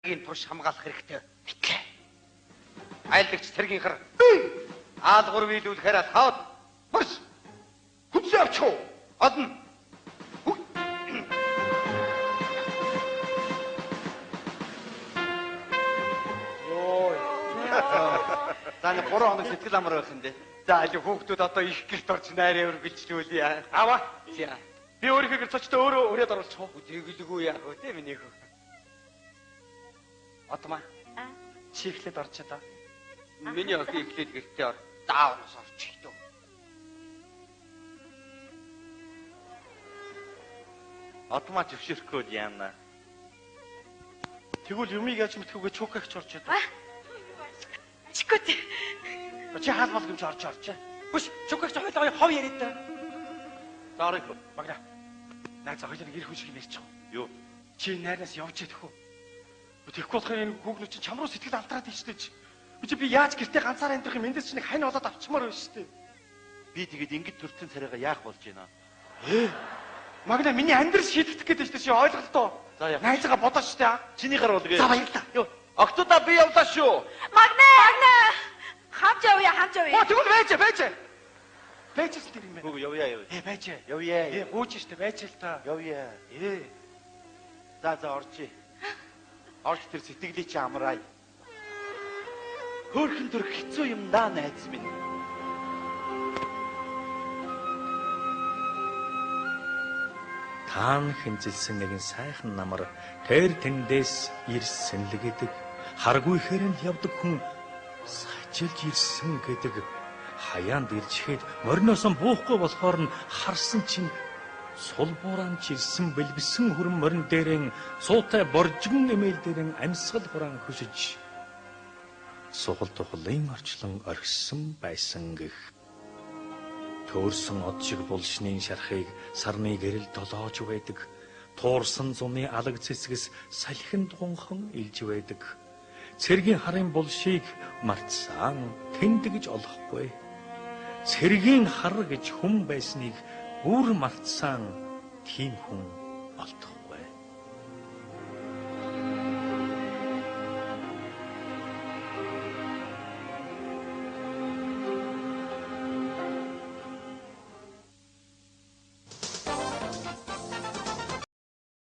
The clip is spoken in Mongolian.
ийн турш хамгаалах хэрэгтэй. Битлээ. Айлдагч цэргийн хар. Аалгуур биелүүлэхээр алхаад. Марш. Хүнсээ авчих уу? Одно. Таны 3 хоног сэтгэл амар байх юм дээ. За аль хүүхдүүд одоо их гэрт орж найраа өргөлжлүүлье. Аваа. За. Би өөрийнхөө гэр цочтой өөрөө өрөөд оруулчих уу? Тэгэлгүй яах вэ те миний хөө. Отма. Чиглээд орч чадаа. Миний охин ихлээд гэртээ ор. Даавс орчих дөө. Отма зөвшөөрөхгүй яана. Тэгвэл юмыг яаж мэдхүүгээ чукагч орч чадаа. Чикот. Чи хаал бол юм чи орч. Хүш чукагч хойлоо хов яриад та. Заарыг багна. Наад зохиолын гэр хүн шиг нэрчих. Юу? Чи найраас явж идэх үү? Тэгэхгүй болохоор энэ хүүхнүүд чинь чам руу сэтгэл алдраад ичтэй чи. Би яаж гэртээ ганцаараа амьдрах юм эндээс чинь хань болоод авчмаар байна шүү дээ. Би тэгээд ингэж төрсөн царайгаа яах болж байна? Магна миний амьдрал шийдэх гээд байна шүү дээ. Ойлголтоо. За яа. Найзгаа бодоо шүү дээ. Чиний гар болгоо. За баярлалаа. Юу? Октода би явлаа шүү. Магна. Хамж явъя. Тэгвэл байж. Байжсэн тэр юм байна. Хөө явъя. Байж. Явъя. Бууж штэ байж л та. Явъя. За орчих. Орч тэр сэтгэлээ чи амраая. Хөөрхөн төр хэцүү юм даа найз минь. Таан хэмзэлсэн нэгэн сайхан намар тэр тэндээс ирсэн л гэдэг. Харгүй хэрэн явдаг хүн сажилж ирсэн гэдэг. Хаяанд ирчихэд мориноос нь буухгүй болохоор нь харсан чинь сул бууран чирсэн бэлбсэн хүрэн морин дээрэн суутай боржигн эмээл дээрэн амьсгал хураан хөшиж сугал тухлын орчлон орхисон байсан гэх. Төөрсөн од шиг булшны шархыг сарны гэрэл долоож байдаг. Туурсан зуны алаг цэцгэс салхин дунхан илж байдаг. Цэргийн харын булшийг мартсан тэндгэж олохгүй. Цэргийн хар гэж хүн байсныг бүр мартсан тийм хүн олдох.